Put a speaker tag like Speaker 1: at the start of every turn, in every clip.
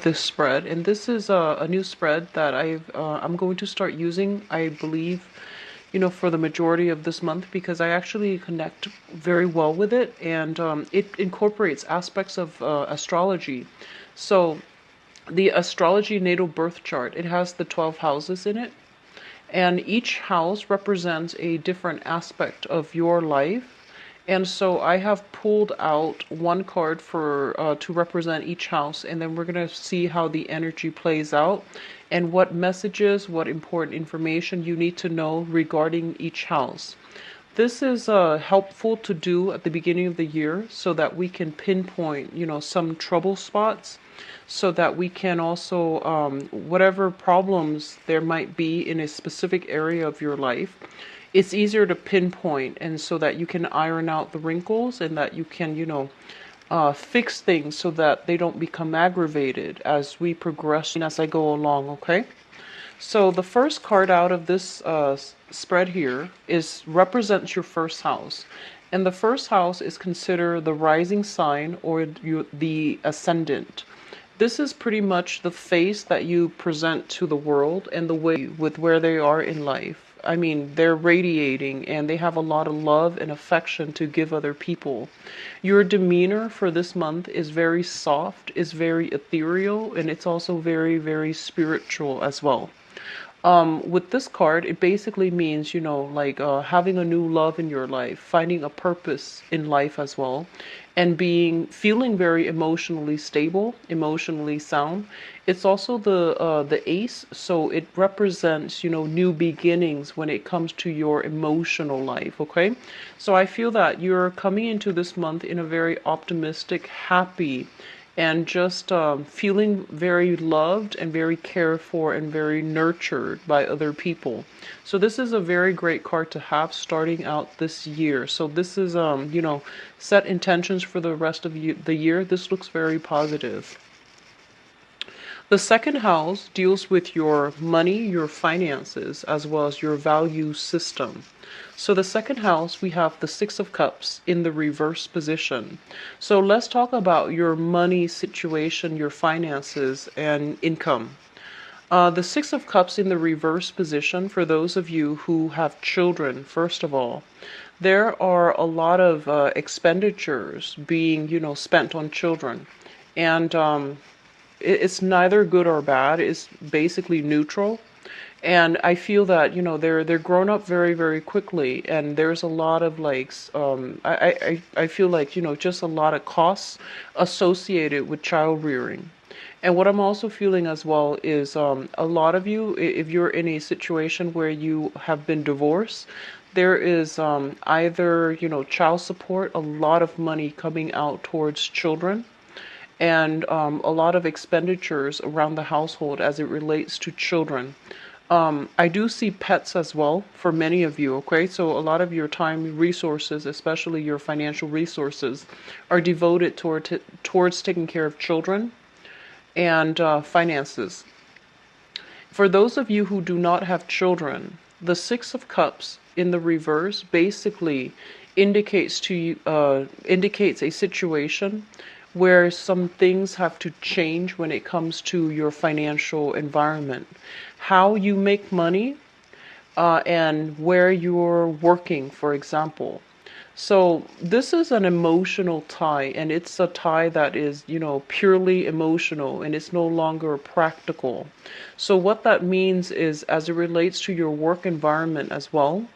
Speaker 1: this spread, and this is a new spread that I'm going to start using, I believe, for the majority of this month, because I actually connect very well with it, and it incorporates aspects of astrology. So the astrology natal birth chart, it has the 12 houses in it, and each house represents a different aspect of your life. And so I have pulled out one card for to represent each house, and then we're going to see how the energy plays out and what messages, what important information you need to know regarding each house. This is helpful to do at the beginning of the year so that we can pinpoint, some trouble spots, so that we can also, whatever problems there might be in a specific area of your life, it's easier to pinpoint, and so that you can iron out the wrinkles, and that you can, fix things so that they don't become aggravated as we progress and as I go along, okay? So the first card out of this spread here is represents your first house. And the first house is considered the rising sign, or the ascendant. This is pretty much the face that you present to the world and the way with where they are in life. I mean, they're radiating and they have a lot of love and affection to give other people. Your demeanor for this month is very soft, is very ethereal, and it's also very, very spiritual as well. With this card, it basically means, like having a new love in your life, finding a purpose in life as well, and feeling very emotionally stable, emotionally sound. It's also the ace, so it represents, new beginnings when it comes to your emotional life, okay? So I feel that you're coming into this month in a very optimistic, happy, and just feeling very loved and very cared for and very nurtured by other people. So this is a very great card to have starting out this year. So this is, set intentions for the rest of the year. This looks very positive. The second house deals with your money, your finances, as well as your value system. So the second house, we have the Six of Cups in the reverse position. So let's talk about your money situation, your finances, and income. The Six of Cups in the reverse position, for those of you who have children, first of all, there are a lot of expenditures being, spent on children. And it's neither good or bad. It's basically neutral. And I feel that, they're grown up very, very quickly, and there's a lot of I feel like, just a lot of costs associated with child rearing. And what I'm also feeling as well is a lot of you, if you're in a situation where you have been divorced, there is either, child support, a lot of money coming out towards children, and a lot of expenditures around the household as it relates to children. I do see pets as well for many of you, okay? So a lot of your time resources, especially your financial resources, are devoted towards taking care of children and finances. For those of you who do not have children, the Six of Cups in the reverse basically indicates a situation where some things have to change when it comes to your financial environment, how you make money, and where you're working, for example. So this is an emotional tie, and it's a tie that is, purely emotional, and it's no longer practical. So what that means is, as it relates to your work environment as well,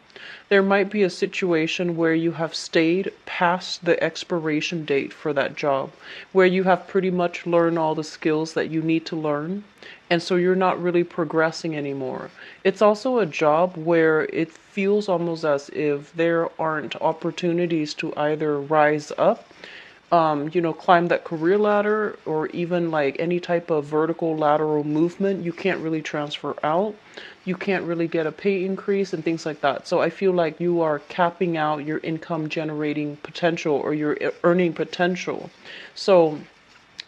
Speaker 1: there might be a situation where you have stayed past the expiration date for that job, where you have pretty much learned all the skills that you need to learn, and so you're not really progressing anymore. It's also a job where it feels almost as if there aren't opportunities to either rise up, climb that career ladder, or even like any type of vertical lateral movement. You can't really transfer out. You can't really get a pay increase and things like that. So I feel like you are capping out your income generating potential, or your earning potential. So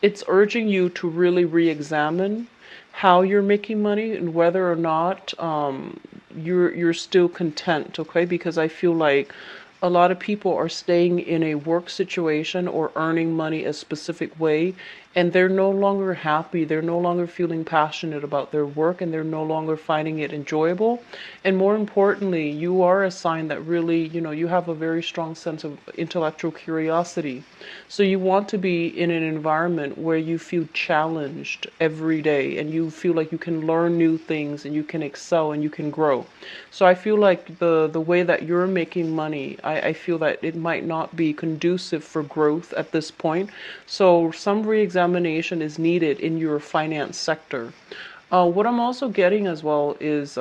Speaker 1: it's urging you to really re-examine how you're making money, and whether or not you're still content, okay? Because I feel like a lot of people are staying in a work situation or earning money a specific way, and they're no longer happy. They're no longer feeling passionate about their work, and they're no longer finding it enjoyable. And more importantly, you are a sign that really, you have a very strong sense of intellectual curiosity. So you want to be in an environment where you feel challenged every day, and you feel like you can learn new things, and you can excel, and you can grow. So I feel like the way that you're making money, I feel that it might not be conducive for growth at this point. So some re-examination is needed in your finance sector. What I'm also getting as well is,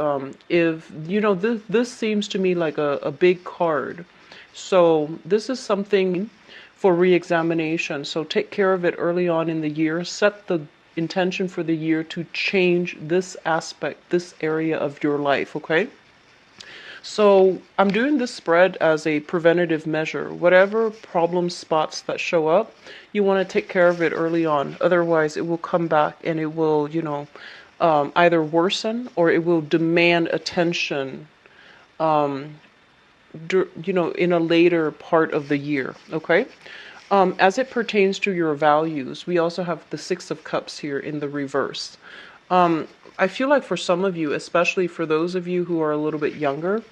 Speaker 1: if this seems to me like a big card. So this is something for re-examination. So take care of it early on in the year. Set the intention for the year to change this aspect, this area of your life, okay? So I'm doing this spread as a preventative measure. Whatever problem spots that show up, you want to take care of it early on. Otherwise, it will come back and it will, either worsen or it will demand attention, in a later part of the year. Okay. As it pertains to your values, we also have the Six of Cups here in the reverse. I feel like for some of you, especially for those of you who are a little bit younger,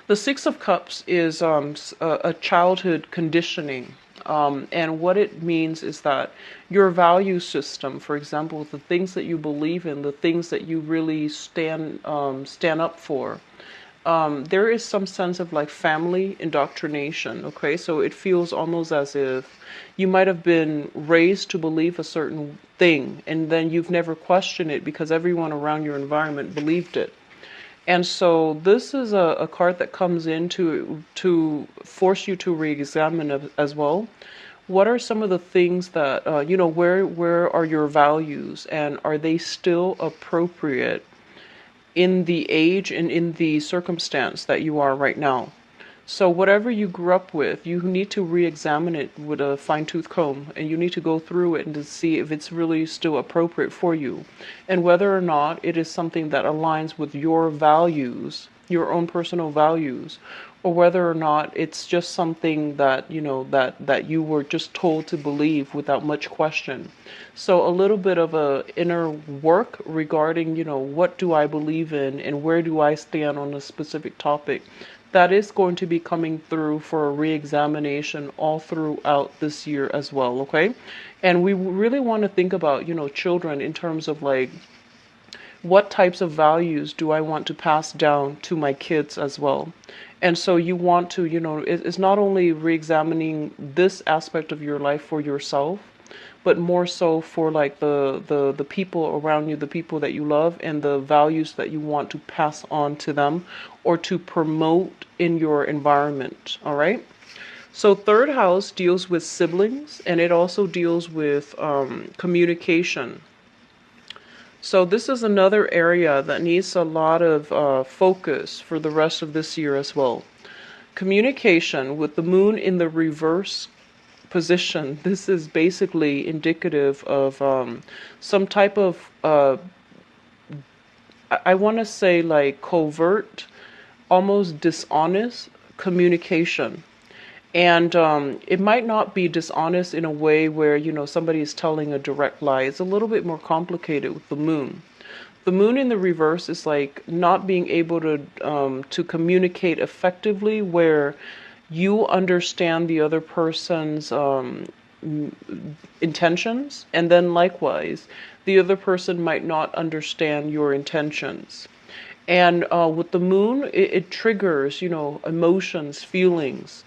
Speaker 1: the Six of Cups is a childhood conditioning. And what it means is that your value system, for example, the things that you believe in, the things that you really stand up for, there is some sense of like family indoctrination. Okay, so it feels almost as if you might have been raised to believe a certain thing, and then you've never questioned it because everyone around your environment believed it. And so this is a card that comes in to force you to re-examine as well. What are some of the things that where are your values, and are they still appropriate in the age and in the circumstance that you are right now? So whatever you grew up with, you need to re-examine it with a fine-tooth comb, and you need to go through it and to see if it's really still appropriate for you, and whether or not it is something that aligns with your values, your own personal values, or whether or not it's just something that that you were just told to believe without much question. So a little bit of a inner work regarding, what do I believe in and where do I stand on a specific topic, that is going to be coming through for a re-examination all throughout this year as well, okay? And we really want to think about, children in terms of like, what types of values do I want to pass down to my kids as well? And so you want to, it's not only re-examining this aspect of your life for yourself, but more so for like the people around you, the people that you love, and the values that you want to pass on to them or to promote in your environment. All right. So third house deals with siblings, and it also deals with communication. So this is another area that needs a lot of focus for the rest of this year as well. Communication with the moon in the reverse position. This is basically indicative of some type of, I want to say like covert, almost dishonest communication. And it might not be dishonest in a way where, somebody is telling a direct lie. It's a little bit more complicated with the moon. The moon in the reverse is like not being able to communicate effectively, where you understand the other person's intentions, and then likewise, the other person might not understand your intentions. And with the moon, it triggers, emotions, feelings.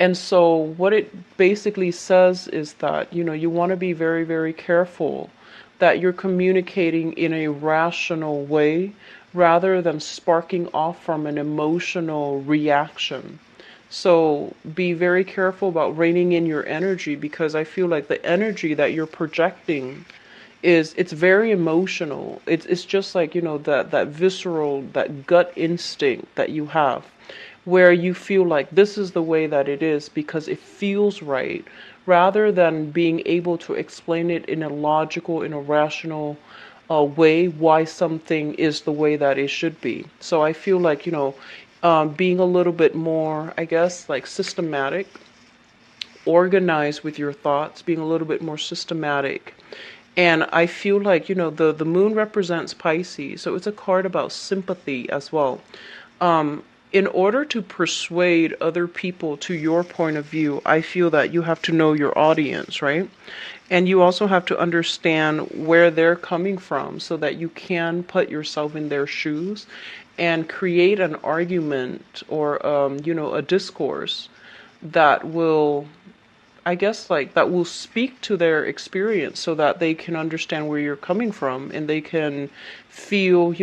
Speaker 1: And so what it basically says is that, you want to be very, very careful that you're communicating in a rational way rather than sparking off from an emotional reaction. So be very careful about reining in your energy, because I feel like the energy that you're projecting it's very emotional. It's just like, that visceral, that gut instinct that you have, where you feel like this is the way that it is because it feels right, rather than being able to explain it in a logical, in a rational way why something is the way that it should be. So I feel like, being a little bit more, I guess, like systematic organized with your thoughts, being a little bit more systematic. And I feel like, the moon represents Pisces, so it's a card about sympathy as well. In order to persuade other people to your point of view, I feel that you have to know your audience, right? And you also have to understand where they're coming from so that you can put yourself in their shoes and create an argument or, a discourse that will, I guess, like that will speak to their experience so that they can understand where you're coming from and they can feel,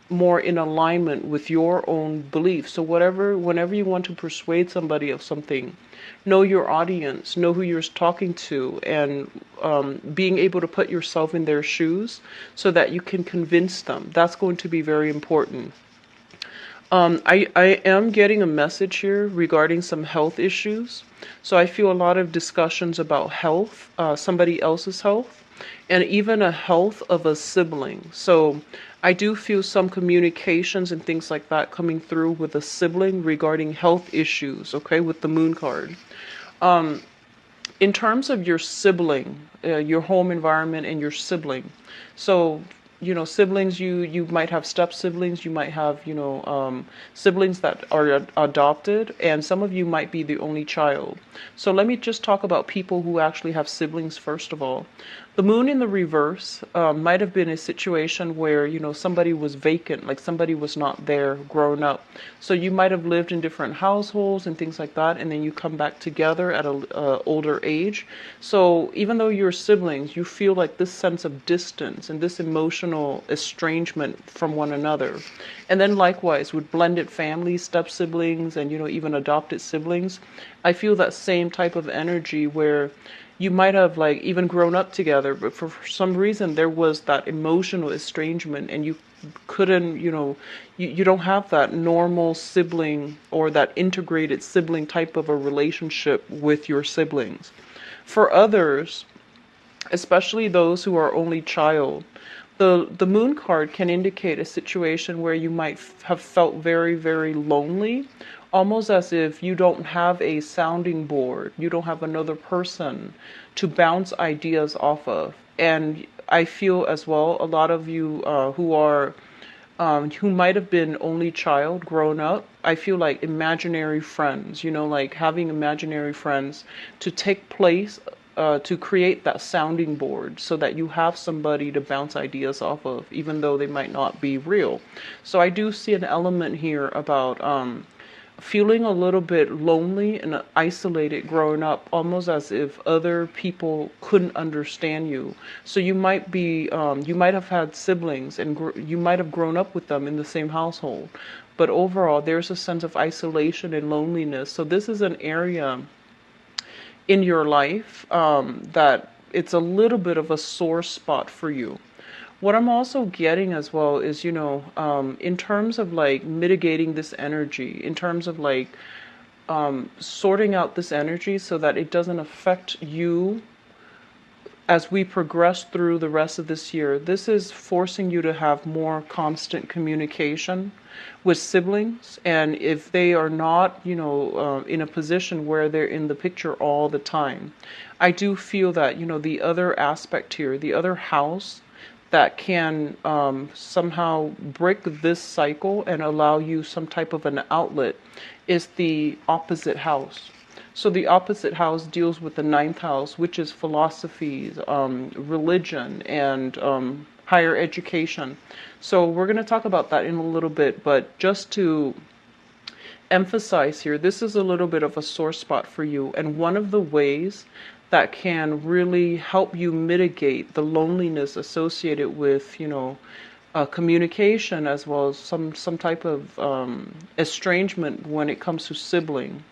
Speaker 1: more in alignment with your own beliefs. So whenever you want to persuade somebody of something, know your audience, know who you're talking to, and being able to put yourself in their shoes so that you can convince them. That's going to be very important. I am getting a message here regarding some health issues. So I feel a lot of discussions about health, somebody else's health, and even a health of a sibling. So I do feel some communications and things like that coming through with a sibling regarding health issues, okay, with the moon card. In terms of your sibling, your home environment and your sibling. So, siblings, you might have step siblings, you might have, siblings that are adopted, and some of you might be the only child. So let me just talk about people who actually have siblings first of all. The moon in the reverse might have been a situation where, somebody was vacant, like somebody was not there growing up. So you might have lived in different households and things like that, and then you come back together at a older age. So even though you're siblings, you feel like this sense of distance and this emotional estrangement from one another. And then likewise with blended families, step siblings, and even adopted siblings, I feel that same type of energy where you might have like even grown up together, but for some reason there was that emotional estrangement and you couldn't, you don't have that normal sibling or that integrated sibling type of a relationship with your siblings. For others, especially those who are only child, the moon card can indicate a situation where you might have felt very, very lonely, almost as if you don't have a sounding board, you don't have another person to bounce ideas off of. And I feel as well, a lot of you who might have been only child grown up, I feel like imaginary friends, like having imaginary friends to take place, to create that sounding board so that you have somebody to bounce ideas off of, even though they might not be real. So I do see an element here about feeling a little bit lonely and isolated growing up, almost as if other people couldn't understand you. So you might be, you might have had siblings and you might have grown up with them in the same household. But overall, there's a sense of isolation and loneliness. So this is an area in your life that it's a little bit of a sore spot for you. What I'm also getting as well is, in terms of like mitigating this energy, in terms of like sorting out this energy so that it doesn't affect you as we progress through the rest of this year, this is forcing you to have more constant communication with siblings. And if they are not, in a position where they're in the picture all the time, I do feel that, the other aspect here, the other house that can somehow break this cycle and allow you some type of an outlet is the opposite house. So the opposite house deals with the ninth house, which is philosophies, religion, and higher education. So we're going to talk about that in a little bit, but just to emphasize here, this is a little bit of a sore spot for you. And one of the ways that can really help you mitigate the loneliness associated with, communication as well as some type of estrangement when it comes to sibling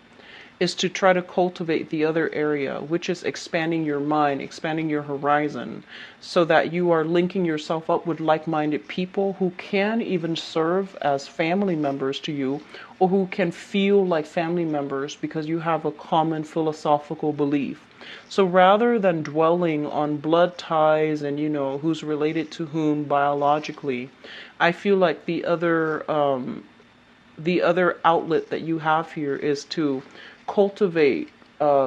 Speaker 1: is to try to cultivate the other area, which is expanding your mind, expanding your horizon, so that you are linking yourself up with like-minded people who can even serve as family members to you, or who can feel like family members because you have a common philosophical belief. So rather than dwelling on blood ties and, who's related to whom biologically, I feel like the other outlet that you have here is to cultivate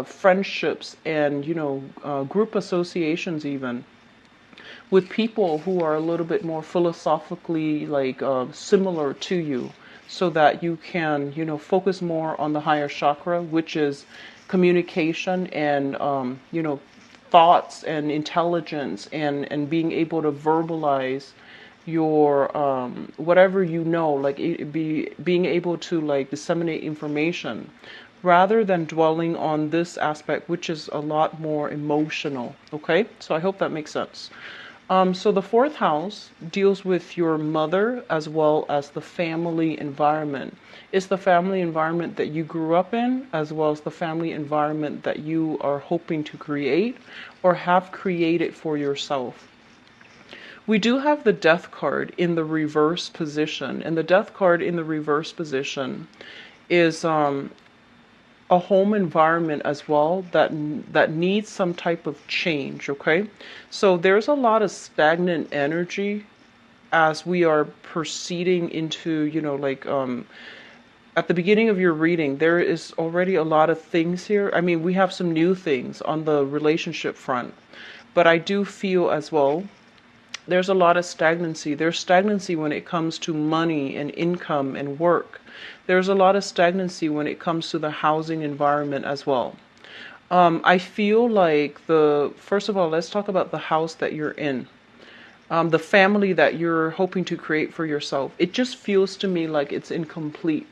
Speaker 1: friendships and, group associations even with people who are a little bit more philosophically like similar to you, so that you can, focus more on the higher chakra, which is communication and, thoughts and intelligence and being able to verbalize your whatever like being able to like disseminate information rather than dwelling on this aspect, which is a lot more emotional. Okay, so I hope that makes sense. So the fourth house deals with your mother as well as the family environment. It's the family environment that you grew up in, as well as the family environment that you are hoping to create or have created for yourself. We do have the death card in the reverse position, and the death card in the reverse position is a home environment as well that needs some type of change. Okay, so there's a lot of stagnant energy as we are proceeding into, at the beginning of your reading, there is already a lot of things here. I mean, we have some new things on the relationship front, but I do feel as well there's a lot of stagnancy. There's stagnancy when it comes to money and income and work. There's a lot of stagnancy when it comes to the housing environment as well. I feel like first of all, let's talk about the house that you're in. The family that you're hoping to create for yourself. It just feels to me like it's incomplete.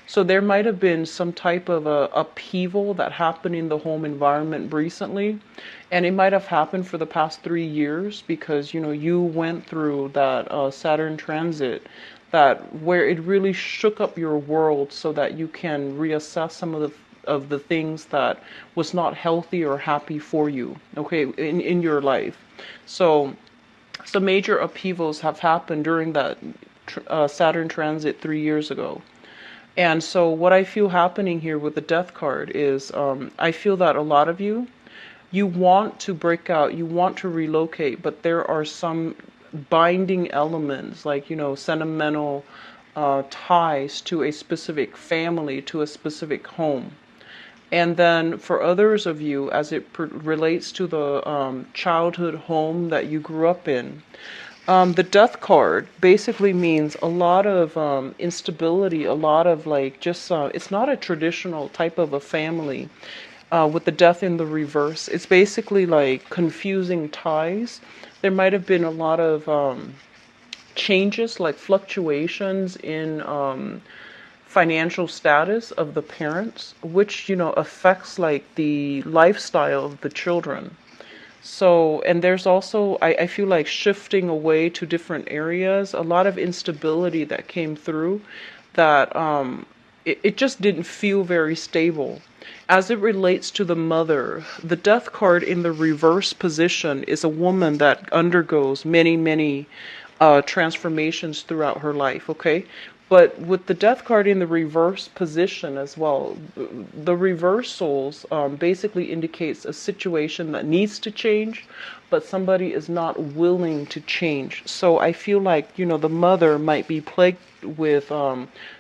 Speaker 1: So there might have been some type of a upheaval that happened in the home environment recently, and it might have happened for the past 3 years because you went through that Saturn transit, that where it really shook up your world, so that you can reassess some of the things that was not healthy or happy for you. Okay, in your life. So some major upheavals have happened during that Saturn transit 3 years ago. And so what I feel happening here with the death card is I feel that a lot of you want to break out, you want to relocate, but there are some binding elements like, sentimental ties to a specific family, to a specific home. And then for others of you, as it relates to the childhood home that you grew up in, the death card basically means a lot of instability, a lot of like just, it's not a traditional type of a family with the death in the reverse. It's basically like confusing ties. There might have been a lot of changes, like fluctuations in financial status of the parents, which, affects like the lifestyle of the children. So, and there's also, I feel like shifting away to different areas, a lot of instability that came through that it just didn't feel very stable. As it relates to the mother, the death card in the reverse position is a woman that undergoes many, many transformations throughout her life, okay? But with the death card in the reverse position as well, the reversals basically indicates a situation that needs to change, but somebody is not willing to change. So I feel like, the mother might be plagued with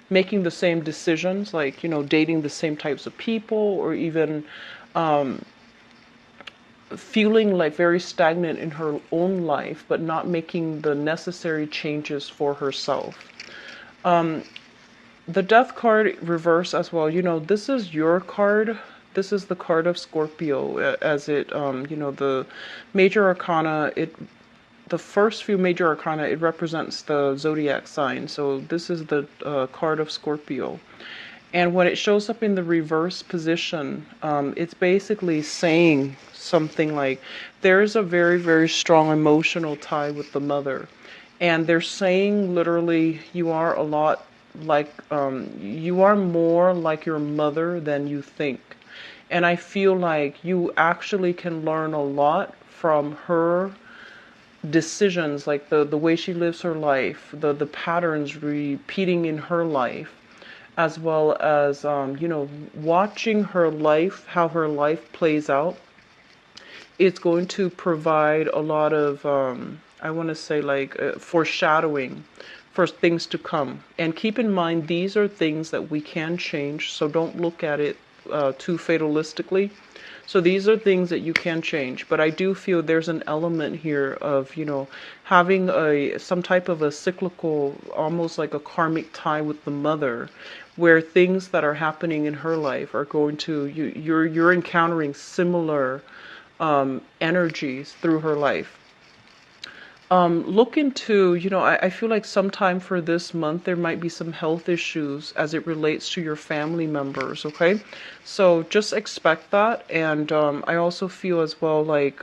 Speaker 1: making the same decisions, like, dating the same types of people, or even feeling like very stagnant in her own life, but not making the necessary changes for herself. The death card reverse as well, this is your card. This is the card of Scorpio, as it, the major arcana, the first few major arcana, it represents the zodiac sign. So this is the card of Scorpio. And when it shows up in the reverse position, it's basically saying something like, there's a very, very strong emotional tie with the mother. And they're saying literally, you are a lot like, you are more like your mother than you think. And I feel like you actually can learn a lot from her decisions, like the way she lives her life, the patterns repeating in her life, as well as, watching her life, how her life plays out. It's going to provide a lot of, I want to say like foreshadowing for things to come. And keep in mind, these are things that we can change. So don't look at it too fatalistically. So these are things that you can change, but I do feel there's an element here of, having some type of a cyclical, almost like a karmic tie with the mother, where things that are happening in her life are going to you're encountering similar energies through her life. Look into, I feel like sometime for this month there might be some health issues as it relates to your family members, okay? So just expect that. And I also feel as well like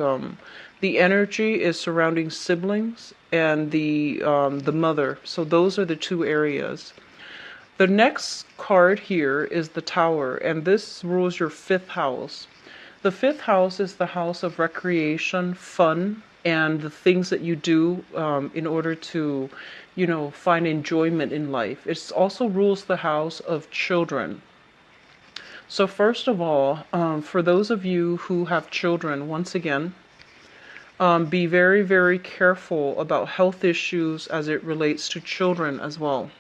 Speaker 1: the energy is surrounding siblings and the mother. So those are the two areas. The next card here is the Tower, and this rules your fifth house. The fifth house is the house of recreation, fun, and the things that you do in order to, find enjoyment in life. It also rules the house of children. So first of all, for those of you who have children, once again, be very, very careful about health issues as it relates to children as well.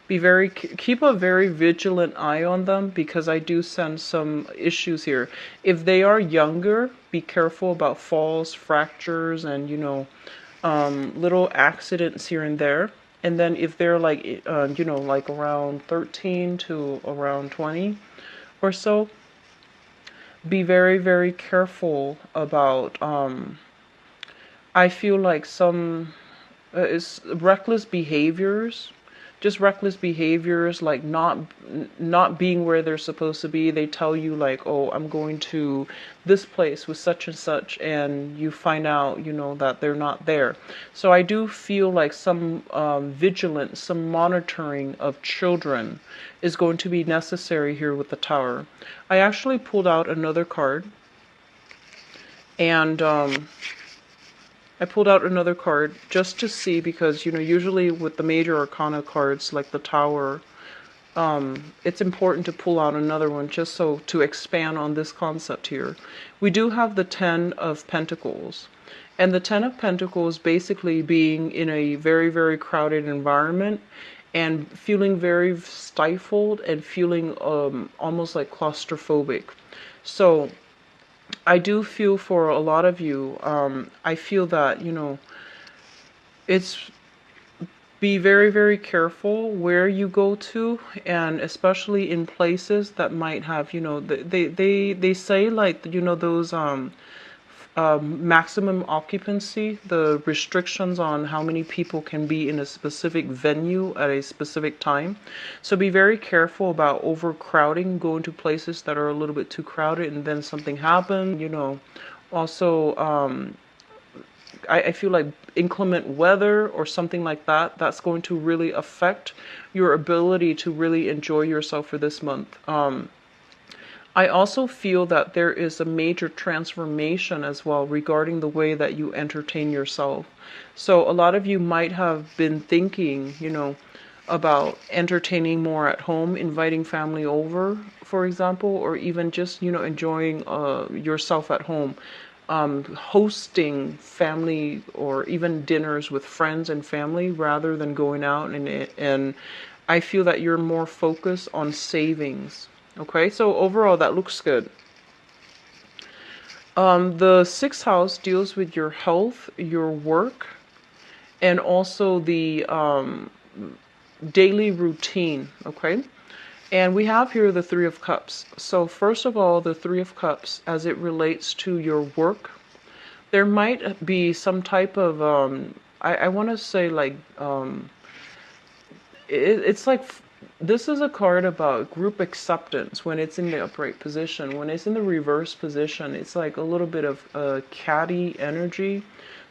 Speaker 1: Keep a very vigilant eye on them, because I do sense some issues here. If they are younger, be careful about falls, fractures, and little accidents here and there. And then if they're like like around 13 to around 20 or so, be very, very careful about I feel like some is reckless behaviors, just reckless behaviors, like not being where they're supposed to be. They tell you like, oh, I'm going to this place with such and such, and you find out, that they're not there. So I do feel like some vigilance, some monitoring of children is going to be necessary here with the Tower. I actually pulled out another card, and I pulled out another card just to see, because, usually with the major arcana cards like the Tower, it's important to pull out another one just so to expand on this concept here. We do have the Ten of Pentacles. And the Ten of Pentacles basically being in a very, very crowded environment and feeling very stifled and feeling almost like claustrophobic. So I do feel for a lot of you, I feel that, it's be very, very careful where you go to, and especially in places that might have, they say like, those maximum occupancy, the restrictions on how many people can be in a specific venue at a specific time. So be very careful about overcrowding, going to places that are a little bit too crowded and then something happens, Also, I feel like inclement weather or something like that, that's going to really affect your ability to really enjoy yourself for this month. I also feel that there is a major transformation as well regarding the way that you entertain yourself. So a lot of you might have been thinking, about entertaining more at home, inviting family over, for example, or even just, enjoying yourself at home. Hosting family or even dinners with friends and family rather than going out, and I feel that you're more focused on savings. Okay, so overall that looks good. The sixth house deals with your health, your work, and also the daily routine. Okay, and we have here the Three of Cups. So first of all, the Three of Cups, as it relates to your work, there might be some type of I want to say like it's like this is a card about group acceptance when it's in the upright position. When it's in the reverse position, it's like a little bit of catty energy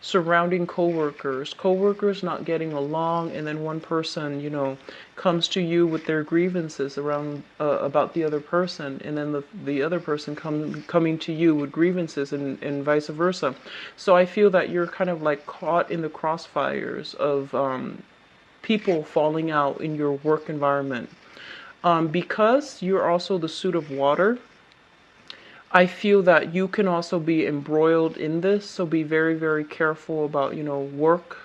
Speaker 1: surrounding coworkers not getting along, and then one person, comes to you with their grievances around about the other person, and then the other person coming to you with grievances, and vice versa. So I feel that you're kind of like caught in the crossfires of people falling out in your work environment. Because you're also the suit of water, I feel that you can also be embroiled in this. So be very, very careful about, work,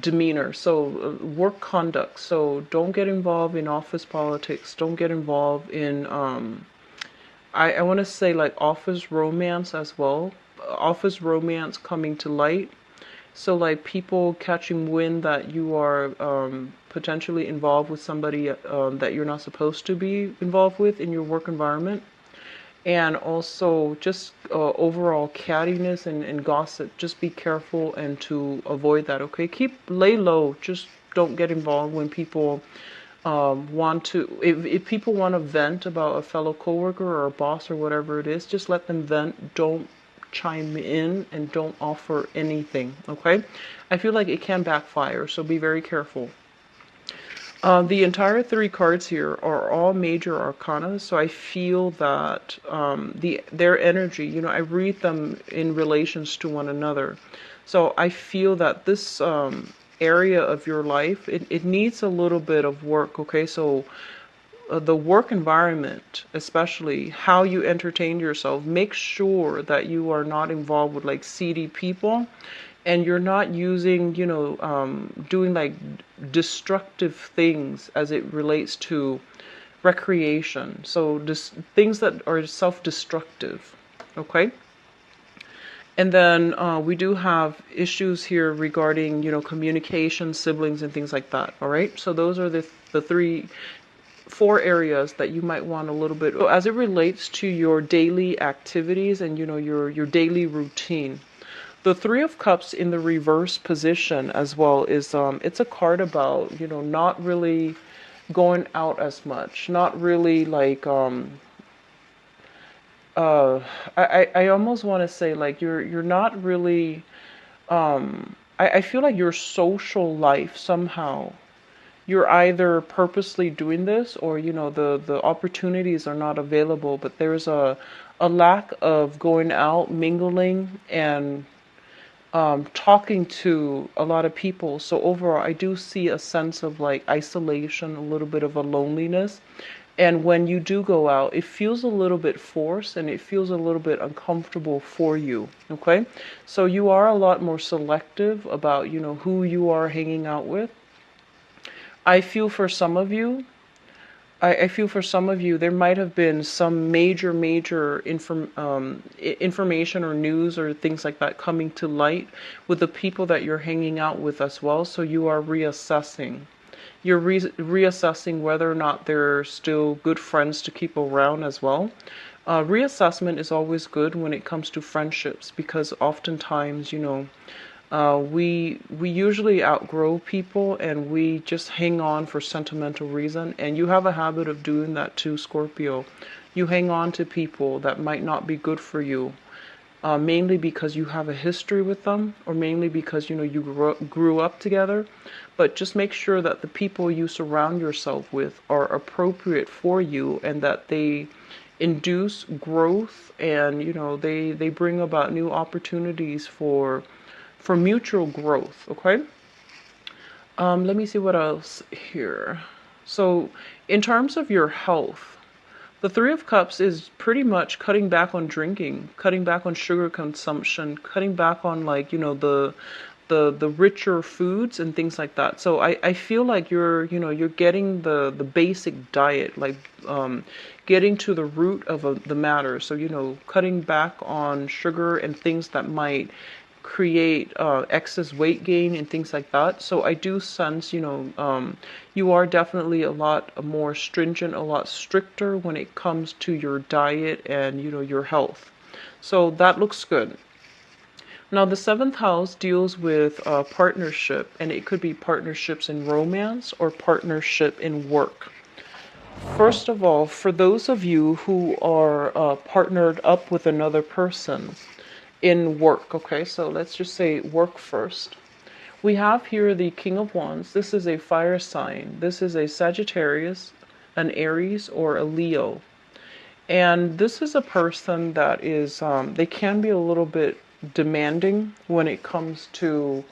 Speaker 1: demeanor. So work conduct. So don't get involved in office politics. Don't get involved in I want to say like office romance as well. Office romance coming to light. So like people catching wind that you are potentially involved with somebody that you're not supposed to be involved with in your work environment. And also just overall cattiness and gossip. Just be careful and to avoid that. Okay, lay low. Just don't get involved when people want to. If people want to vent about a fellow coworker or a boss or whatever it is, just let them vent. Don't chime in and don't offer anything. Okay, I feel like it can backfire, so be very careful. The entire three cards here are all major arcana, so I feel that their energy, I read them in relations to one another. So I feel that this area of your life, it needs a little bit of work, okay? So the work environment, especially how you entertain yourself, make sure that you are not involved with like seedy people and you're not using, doing like destructive things as it relates to recreation. So just things that are self-destructive, okay? And then we do have issues here regarding, communication, siblings, and things like that, all right? So those are the four areas that you might want a little bit, as it relates to your daily activities and, your daily routine. The Three of Cups in the reverse position as well is it's a card about, not really going out as much, not really like I almost want to say like you're not really I feel like your social life somehow you're either purposely doing this or the opportunities are not available, but there's a lack of going out, mingling, and talking to a lot of people. So overall, I do see a sense of like isolation, a little bit of a loneliness. And when you do go out, it feels a little bit forced and it feels a little bit uncomfortable for you. Okay. So you are a lot more selective about, who you are hanging out with. I feel for some of you, I feel for some of you, there might have been some major information or news or things like that coming to light with the people that you're hanging out with as well. So you are reassessing. You're reassessing whether or not they're still good friends to keep around as well. Reassessment is always good when it comes to friendships because oftentimes, we usually outgrow people and we just hang on for sentimental reason. And you have a habit of doing that too, Scorpio. You hang on to people that might not be good for you, mainly because you have a history with them, or mainly because you grew up together. But just make sure that the people you surround yourself with are appropriate for you and that they induce growth and they bring about new opportunities for mutual growth. Okay. Let me see what else here. So in terms of your health, the Three of Cups is pretty much cutting back on drinking, cutting back on sugar consumption, cutting back on like, the richer foods and things like that. So I feel like you're getting the basic diet, like getting to the root of the matter. So, cutting back on sugar and things that might create excess weight gain and things like that. So I do sense, you are definitely a lot more stringent, a lot stricter when it comes to your diet and, your health. So that looks good. Now, the seventh house deals with partnership, and it could be partnerships in romance or partnership in work. First of all, for those of you who are partnered up with another person in work, okay, so let's just say work first. We have here the King of Wands. This is a fire sign. This is a Sagittarius, an Aries, or a Leo. And this is a person that is, they can be a little bit demanding when it comes to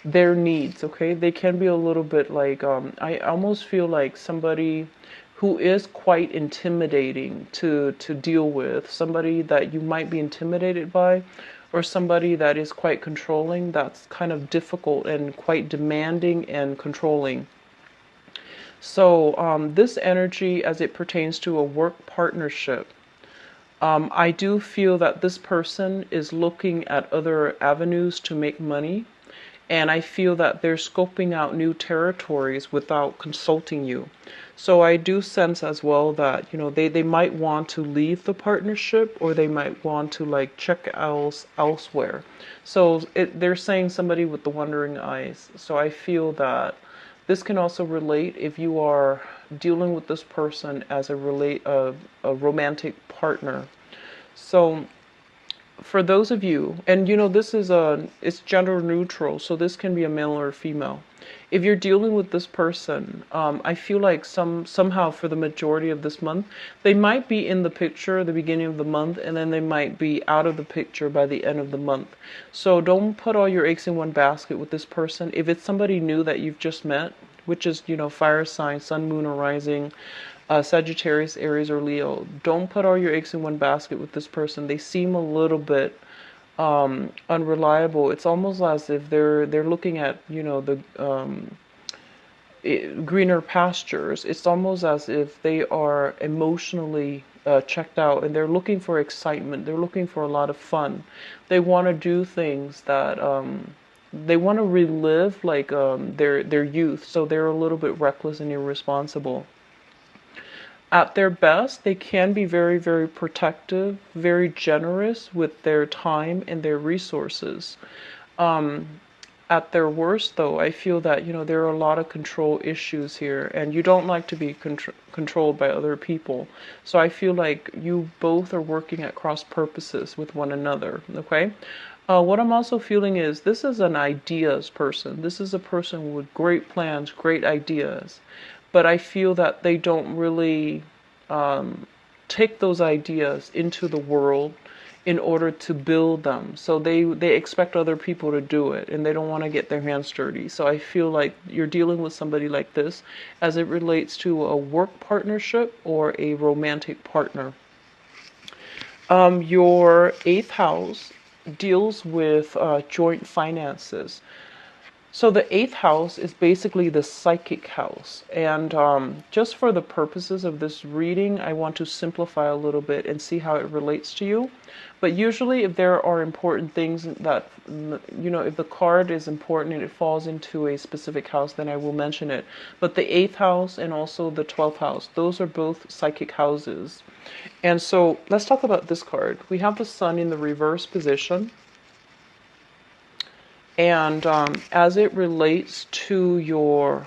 Speaker 1: their needs, okay? They can be a little bit like, I almost feel like somebody who is quite intimidating to deal with, somebody that you might be intimidated by, or somebody that is quite controlling, that's kind of difficult and quite demanding and controlling. So this energy, as it pertains to a work partnership, I do feel that this person is looking at other avenues to make money. And I feel that they're scoping out new territories without consulting you. So I do sense as well that, they might want to leave the partnership, or they might want to like check elsewhere. So they're saying somebody with the wandering eyes. So I feel that this can also relate if you are dealing with this person as a romantic partner. So for those of you, and this is it's gender neutral, so this can be a male or a female. If you're dealing with this person, I feel like somehow for the majority of this month, they might be in the picture at the beginning of the month, and then they might be out of the picture by the end of the month. So don't put all your eggs in one basket with this person. If it's somebody new that you've just met, which is, fire sign, sun, moon, or rising, Sagittarius, Aries, or Leo, don't put all your eggs in one basket with this person. They seem a little bit unreliable. It's almost as if they're looking at, the greener pastures. It's almost as if they are emotionally checked out, and they're looking for excitement. They're looking for a lot of fun. They want to do things that they want to relive, like their youth. So they're a little bit reckless and irresponsible. At their best, they can be very, very protective, very generous with their time and their resources. At their worst, though, I feel that, there are a lot of control issues here, and you don't like to be controlled by other people. So I feel like you both are working at cross purposes with one another, okay? What I'm also feeling is this is an ideas person. This is a person with great plans, great ideas. But I feel that they don't really take those ideas into the world in order to build them. So they expect other people to do it, and they don't want to get their hands dirty. So I feel like you're dealing with somebody like this as it relates to a work partnership or a romantic partner. Your eighth house deals with joint finances. So the eighth house is basically the psychic house. And just for the purposes of this reading, I want to simplify a little bit and see how it relates to you. But usually if there are important things that, if the card is important and it falls into a specific house, then I will mention it. But the eighth house and also the 12th house, those are both psychic houses. And so let's talk about this card. We have the sun in the reverse position. And as it relates to your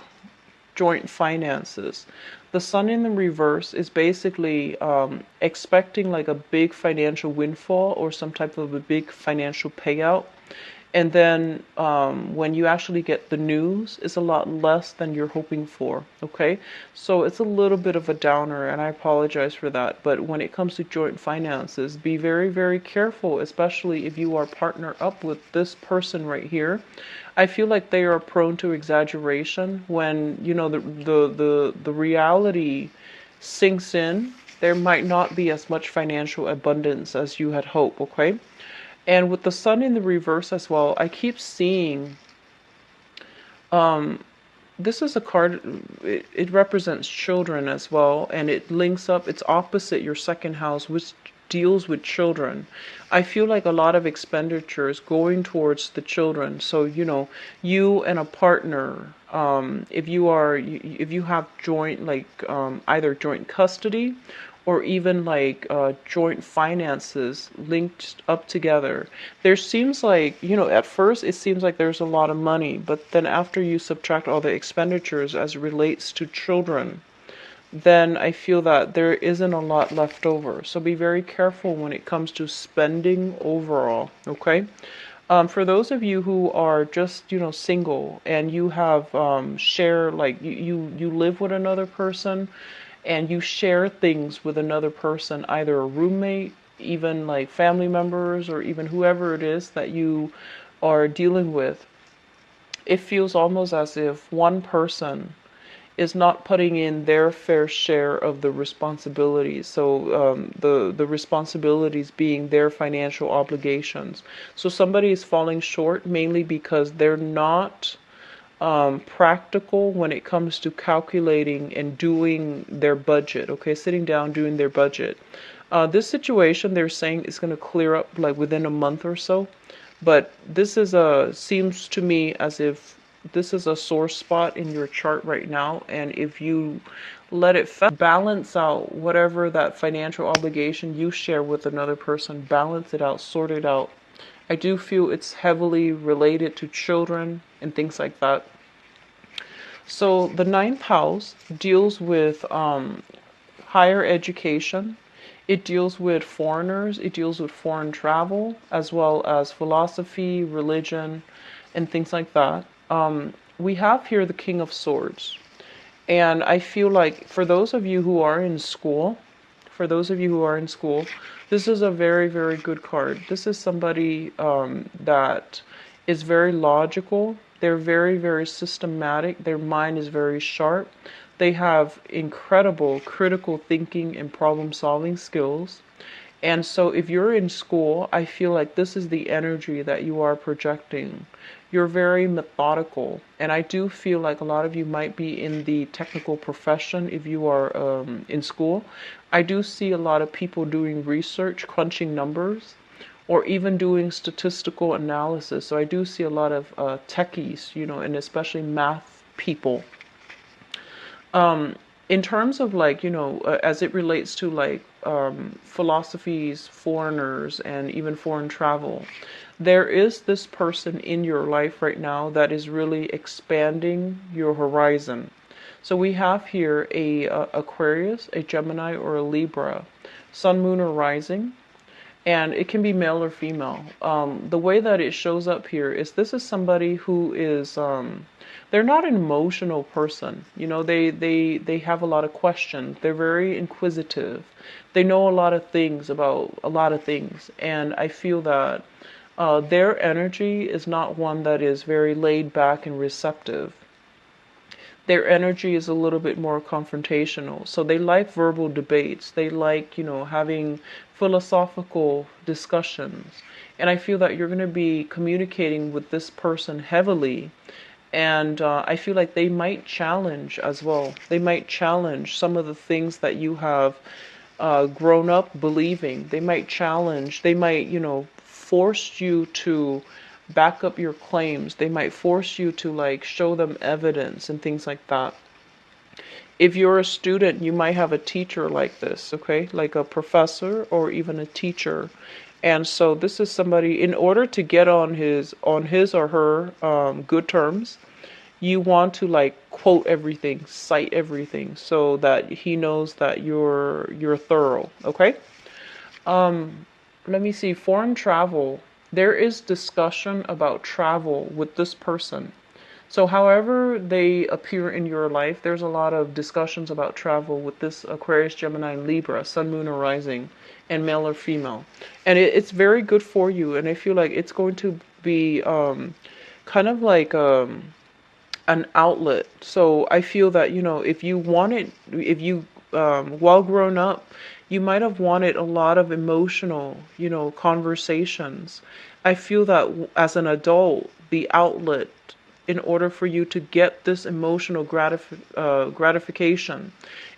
Speaker 1: joint finances, the sun in the reverse is basically expecting like a big financial windfall or some type of a big financial payout. And then when you actually get the news, it's a lot less than you're hoping for, okay? So it's a little bit of a downer, and I apologize for that. But when it comes to joint finances, be very, very careful, especially if you are partnered up with this person right here. I feel like they are prone to exaggeration when, the reality sinks in. There might not be as much financial abundance as you had hoped, okay? And with the sun in the reverse as well, I keep seeing, this is a card, it represents children as well, and it links up, it's opposite your second house, which deals with children. I feel like a lot of expenditures going towards the children. So, you and a partner, if you have joint, like either joint custody or even like joint finances linked up together. There seems like, at first it seems like there's a lot of money, but then after you subtract all the expenditures as it relates to children, then I feel that there isn't a lot left over. So be very careful when it comes to spending overall, okay? For those of you who are just, single and you have share, like you live with another person, and you share things with another person, either a roommate, even like family members, or even whoever it is that you are dealing with, it feels almost as if one person is not putting in their fair share of the responsibilities. So the responsibilities being their financial obligations. So somebody is falling short mainly because they're not practical when it comes to calculating and doing their budget. Okay, sitting down doing their budget. This situation they're saying is going to clear up like within a month or so, but this is a seems to me as if this is a sore spot in your chart right now, and if you let it balance out whatever that financial obligation you share with another person, balance it out, sort it out. I do feel it's heavily related to children and things like that. So the ninth house deals with higher education. It deals with foreigners. It deals with foreign travel, as well as philosophy, religion, and things like that. We have here the King of Swords. And I feel like for those of you who are in school, this is a very, very good card. This is somebody that is very logical. They're very, very systematic. Their mind is very sharp. They have incredible critical thinking and problem solving skills. And so if you're in school, I feel like this is the energy that you are projecting. You're very methodical. And I do feel like a lot of you might be in the technical profession if you are in school. I do see a lot of people doing research, crunching numbers, or even doing statistical analysis. So I do see a lot of techies, and especially math people. In terms of like, as it relates to like philosophies, foreigners, and even foreign travel, there is this person in your life right now that is really expanding your horizon. So we have here a Aquarius, a Gemini, or a Libra, Sun, Moon, or Rising. And it can be male or female. The way that it shows up here is this is somebody who is they're not an emotional person. They have a lot of questions. They're very inquisitive. They know a lot of things about a lot of things, and I feel that their energy is not one that is very laid back and receptive. Their energy is a little bit more confrontational. So they like verbal debates. They like, having philosophical discussions. And I feel that you're going to be communicating with this person heavily. And I feel like they might challenge as well. They might challenge some of the things that you have grown up believing. They might challenge, they might, force you to back up your claims. They might force you to like show them evidence and things like that. If you're a student, you might have a teacher like this, okay? Like a professor or even a teacher. And so this is somebody, in order to get on his or her good terms, you want to like quote everything, cite everything, so that he knows that you're thorough, okay? Let me see, foreign travel. There is discussion about travel with this person. So however they appear in your life, there's a lot of discussions about travel with this Aquarius, Gemini, Libra, Sun, Moon, or Rising, and male or female. And it's very good for you. And I feel like it's going to be kind of like an outlet. So I feel that, if you while grown up, you might have wanted a lot of emotional, conversations. I feel that as an adult, the outlet in order for you to get this emotional gratification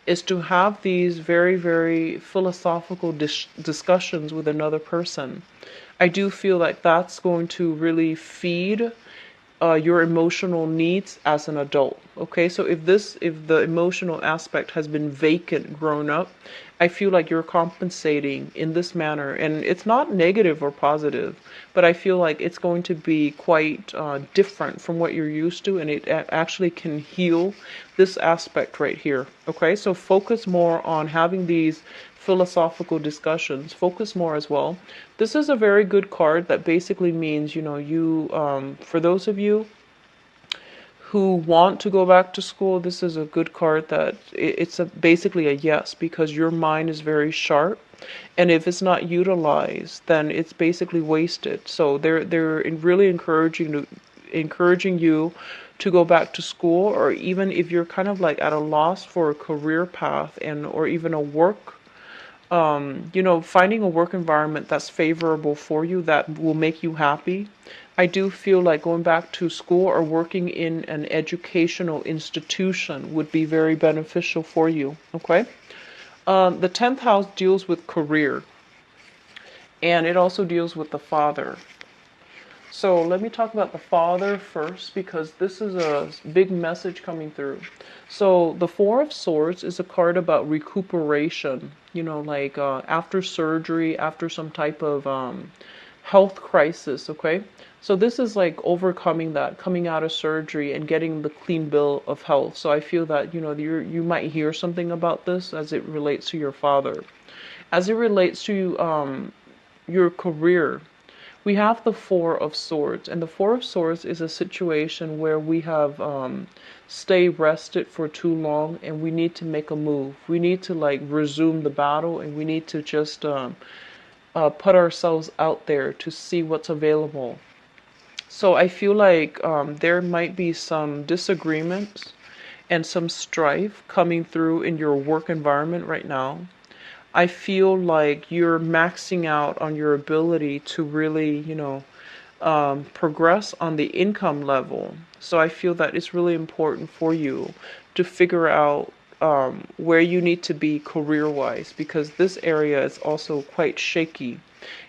Speaker 1: is to have these very, very philosophical discussions with another person. I do feel like that's going to really feed your emotional needs as an adult. Okay, so if the emotional aspect has been vacant grown up, I feel like you're compensating in this manner, and it's not negative or positive, but I feel like it's going to be quite different from what you're used to, and it actually can heal this aspect right here. Okay, so focus more on having these philosophical discussions. Focus more as well. This is a very good card that basically means, for those of you who want to go back to school, this is a good card that it's basically a yes, because your mind is very sharp, and if it's not utilized, then it's basically wasted. So they're really encouraging you to go back to school, or even if you're kind of like at a loss for a career path and or even a work, finding a work environment that's favorable for you, that will make you happy. I do feel like going back to school or working in an educational institution would be very beneficial for you. Okay. The 10th house deals with career, and it also deals with the father. So let me talk about the father first, because this is a big message coming through. So the Four of Swords is a card about recuperation, like after surgery, after some type of health crisis, okay? So this is like overcoming that, coming out of surgery and getting the clean bill of health. So I feel that, you might hear something about this as it relates to your father. As it relates to your career, we have the Four of Swords, and the Four of Swords is a situation where we have stayed rested for too long, and we need to make a move. We need to like resume the battle, and we need to just put ourselves out there to see what's available. So I feel like there might be some disagreements and some strife coming through in your work environment right now. I feel like you're maxing out on your ability to really, progress on the income level. So I feel that it's really important for you to figure out where you need to be career-wise, because this area is also quite shaky.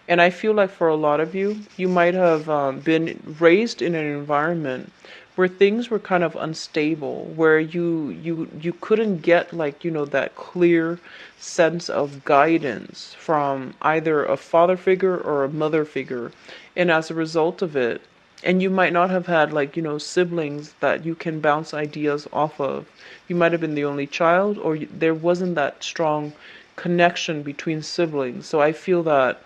Speaker 1: And I feel like for a lot of you, you might have been raised in an environment where things were kind of unstable, where you couldn't get like, that clear sense of guidance from either a father figure or a mother figure. And as a result of it, and you might not have had like, siblings that you can bounce ideas off of. You might have been the only child, or there wasn't that strong connection between siblings. So I feel that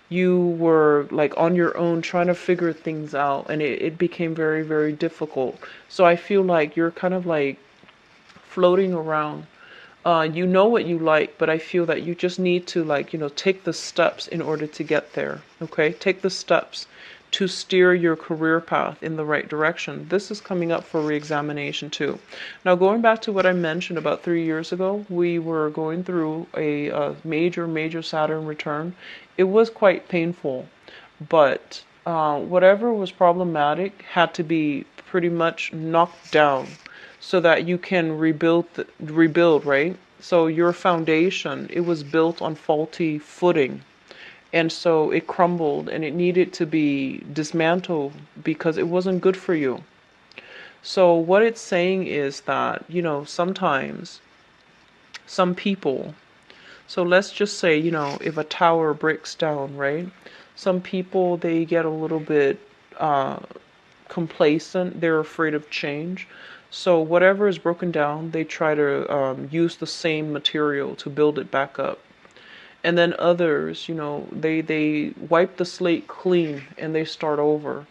Speaker 1: you were like on your own trying to figure things out, and it became very, very difficult. So I feel like you're kind of like floating around. You know what you like, but I feel that you just need to like, take the steps in order to get there. Okay? Take the steps to steer your career path in the right direction. This is coming up for re-examination too. Now, going back to what I mentioned about 3 years ago, we were going through a major, major Saturn return. It was quite painful, but whatever was problematic had to be pretty much knocked down so that you can rebuild, right? So your foundation, it was built on faulty footing. And so it crumbled, and it needed to be dismantled because it wasn't good for you. So what it's saying is that, sometimes some people, so let's just say, if a tower breaks down, right? Some people, they get a little bit complacent. They're afraid of change. So whatever is broken down, they try to use the same material to build it back up. And then others, they wipe the slate clean and they start over.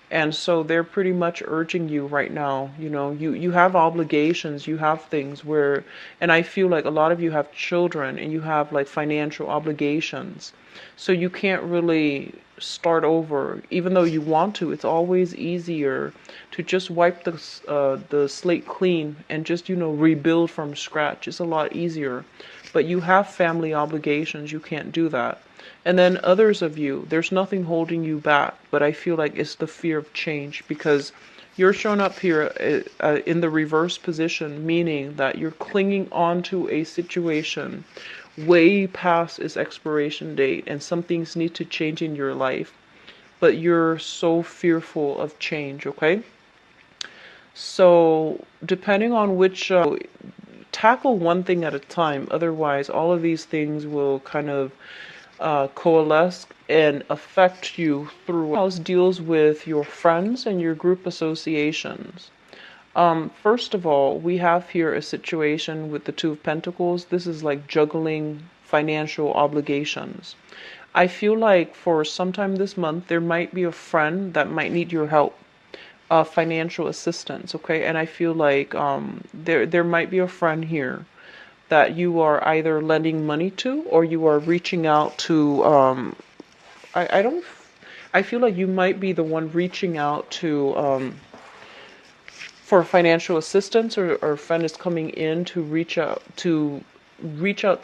Speaker 1: And so they're pretty much urging you right now, you have obligations, you have things where, and I feel like a lot of you have children and you have like financial obligations. So you can't really start over, even though you want to. It's always easier to just wipe the slate clean and just, rebuild from scratch. It's a lot easier. But you have family obligations, you can't do that. And then others of you, there's nothing holding you back, but I feel like it's the fear of change, because you're shown up here in the reverse position, meaning that you're clinging on to a situation way past its expiration date, and some things need to change in your life, but you're so fearful of change, okay? So depending on which, tackle one thing at a time, otherwise all of these things will kind of coalesce and affect you through. House deals with your friends and your group associations. First of all, we have here a situation with the Two of Pentacles. This is like juggling financial obligations. I feel like for sometime this month, there might be a friend that might need your help, financial assistance, okay? And I feel like there might be a friend here that you are either lending money to, or you are reaching out to, I don't, I feel like you might be the one reaching out to for financial assistance, or a friend is coming in to reach out to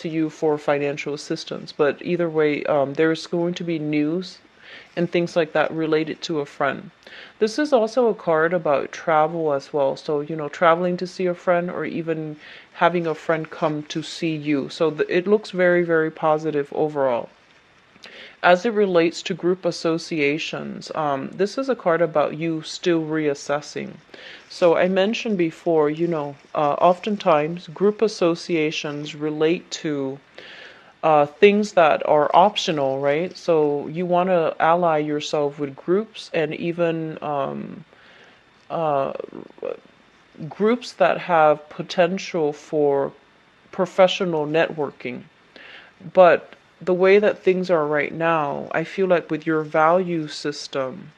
Speaker 1: you for financial assistance. But either way, there's going to be news and things like that related to a friend. This is also a card about travel as well. So, traveling to see a friend, or even having a friend come to see you. So it looks very, very positive overall. As it relates to group associations, this is a card about you still reassessing. So I mentioned before, oftentimes group associations relate to things that are optional, right? So you want to ally yourself with groups, and even uh, groups that have potential for professional networking. But the way that things are right now, I feel like with your value system,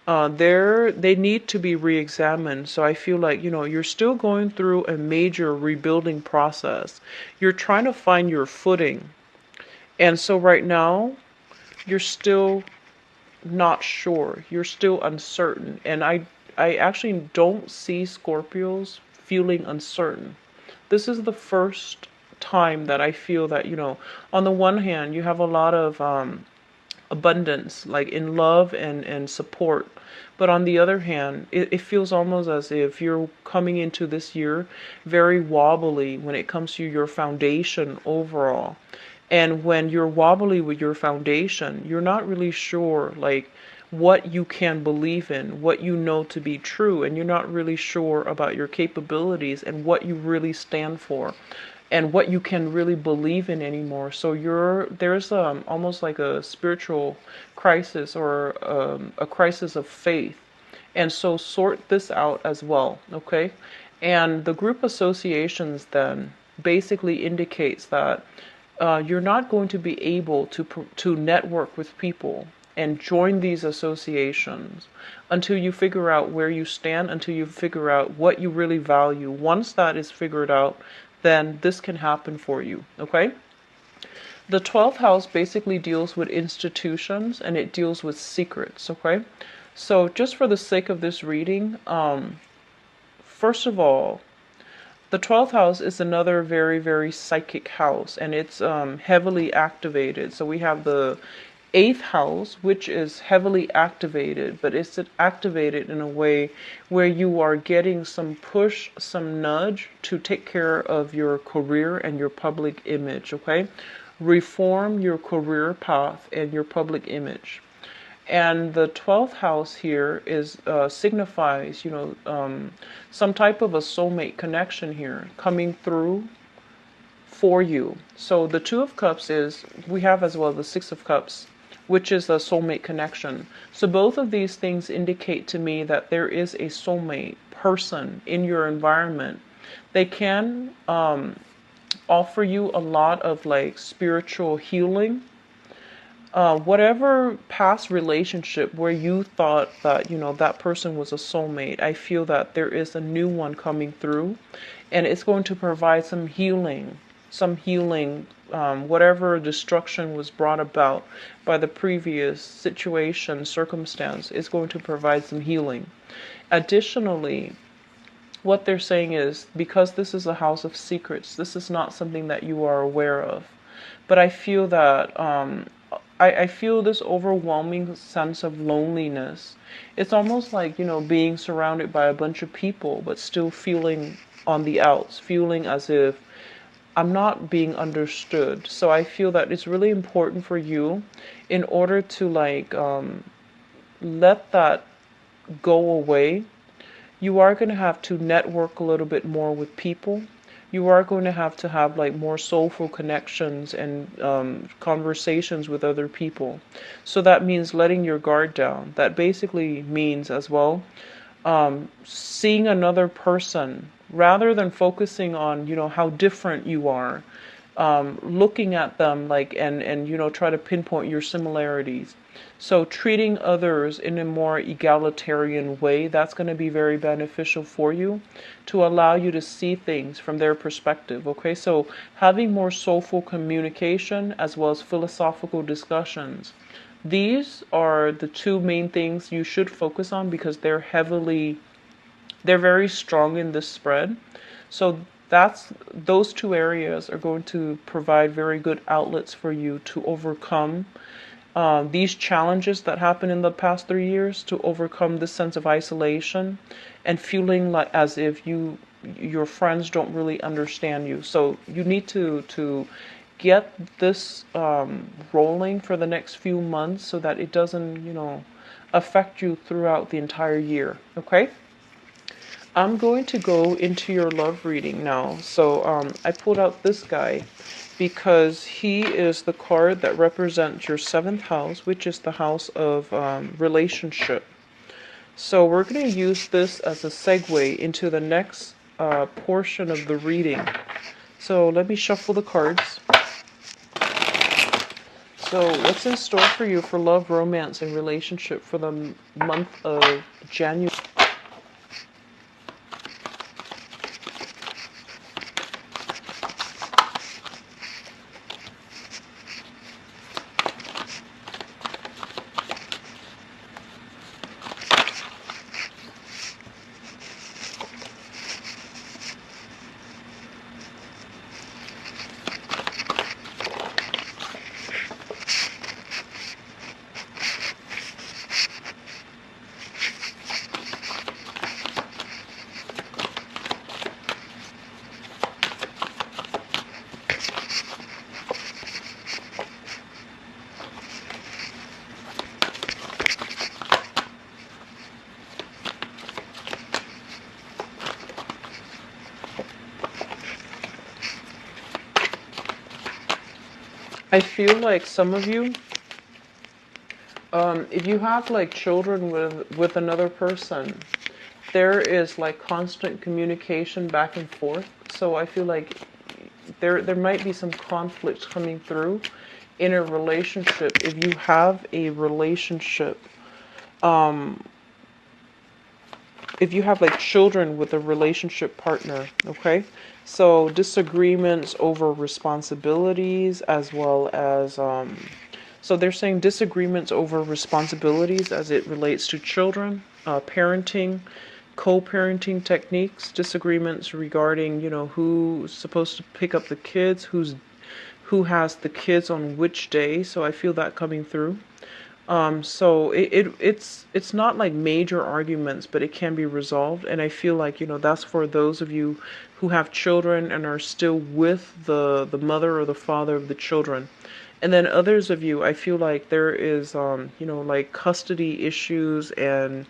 Speaker 1: they need to be re-examined. So I feel like, you're still going through a major rebuilding process. You're trying to find your footing. And so right now, you're still not sure. You're still uncertain. And I actually don't see Scorpios feeling uncertain. This is the first time that I feel that, on the one hand, you have a lot of abundance, like in love and support. But on the other hand, it feels almost as if you're coming into this year very wobbly when it comes to your foundation overall. And when you're wobbly with your foundation, you're not really sure, like, what you can believe in, what you know to be true, and you're not really sure about your capabilities and what you really stand for and what you can really believe in anymore. So there's almost like a spiritual crisis, or a crisis of faith. And so sort this out as well, okay? And the group associations then basically indicates that you're not going to be able to network with people and join these associations until you figure out where you stand, until you figure out what you really value. Once that is figured out, then this can happen for you, okay? The 12th house basically deals with institutions, and it deals with secrets, okay? So just for the sake of this reading, first of all, the 12th house is another very, very psychic house, and it's heavily activated. So we have the 8th house, which is heavily activated, but it's activated in a way where you are getting some push, some nudge to take care of your career and your public image, okay? Reform your career path and your public image. And the 12th house here is signifies, some type of a soulmate connection here coming through for you. So the 2 of Cups we have as well the 6 of Cups, which is a soulmate connection. So both of these things indicate to me that there is a soulmate person in your environment. They can offer you a lot of like spiritual healing. Whatever past relationship where you thought that, that person was a soulmate, I feel that there is a new one coming through, and it's going to provide some healing, whatever destruction was brought about by the previous situation, circumstance, is going to provide some healing. Additionally, what they're saying is, because this is a house of secrets, this is not something that you are aware of. But I feel that I feel this overwhelming sense of loneliness. It's almost like, being surrounded by a bunch of people, but still feeling on the outs, feeling as if I'm not being understood. So I feel that it's really important for you, in order to let that go away. You are going to have to network a little bit more with people. You are going to have like more soulful connections and conversations with other people. So that means letting your guard down. That basically means as well seeing another person rather than focusing on how different you are. Looking at them and try to pinpoint your similarities. So treating others in a more egalitarian way, that's going to be very beneficial for you, to allow you to see things from their perspective. Okay, so having more soulful communication as well as philosophical discussions. These are the 2 main things you should focus on, because they're heavily They're very strong in this spread. So those two areas are going to provide very good outlets for you to overcome these challenges that happened in the past 3 years, to overcome this sense of isolation and feeling like as if your friends don't really understand you. So you need to get this rolling for the next few months so that it doesn't, affect you throughout the entire year. Okay? I'm going to go into your love reading now. So I pulled out this guy because he is the card that represents your seventh house, which is the house of relationship. So we're going to use this as a segue into the next portion of the reading. So let me shuffle the cards. So what's in store for you for love, romance, and relationship for the month of January? I feel like some of you, if you have like children with another person, there is like constant communication back and forth. So I feel like there might be some conflicts coming through in a relationship. If you have a relationship, if you have like children with a relationship partner, okay? So disagreements over responsibilities as well as so they're saying disagreements over responsibilities as it relates to children, parenting, co-parenting techniques, disagreements regarding, who's supposed to pick up the kids, who has the kids on which day. So I feel that coming through. So it's not like major arguments, but it can be resolved. And I feel like, that's for those of you who have children and are still with the mother or the father of the children. And then others of you, I feel like there is, like custody issues and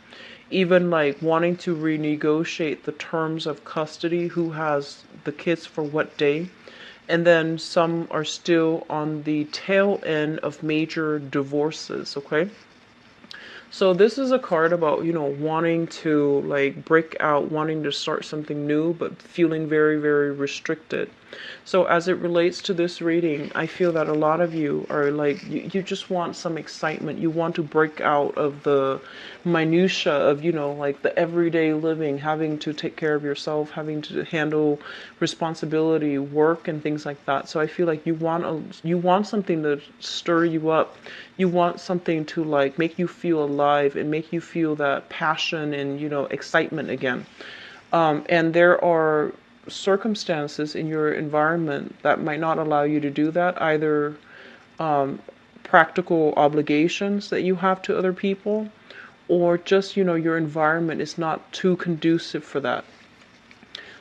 Speaker 1: even like wanting to renegotiate the terms of custody, who has the kids for what day. And then some are still on the tail end of major divorces, okay? So this is a card about, wanting to like break out, wanting to start something new, but feeling very, very restricted. So as it relates to this reading, I feel that a lot of you are like, you just want some excitement. You want to break out of the minutia of, like the everyday living, having to take care of yourself, having to handle responsibility, work, and things like that. So I feel like you want something to stir you up. You want something to like make you feel alive and make you feel that passion and, excitement again. And there are circumstances in your environment that might not allow you to do that, either practical obligations that you have to other people, or just, your environment is not too conducive for that.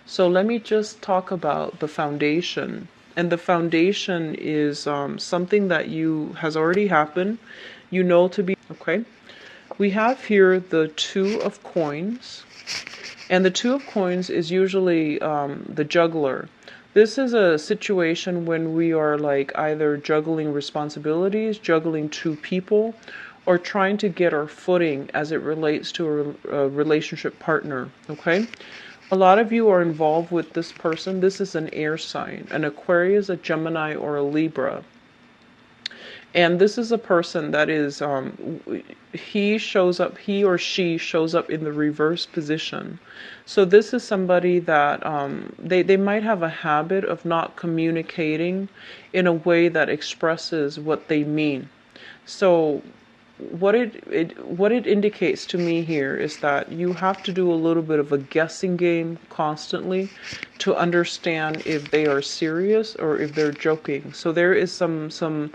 Speaker 1: So let me just talk about the foundation. And the foundation is something that has already happened, to be, okay? We have here the Two of Coins. And the Two of Coins is usually the juggler. This is a situation when we are like either juggling responsibilities, juggling two people, or trying to get our footing as it relates to a relationship partner, okay? A lot of you are involved with this person. This is an air sign, an Aquarius, a Gemini, or a Libra. And this is a person that is, he or she shows up in the reverse position. So this is somebody that they might have a habit of not communicating in a way that expresses what they mean. So what it indicates to me here is that you have to do a little bit of a guessing game constantly to understand if they are serious or if they're joking. So there is some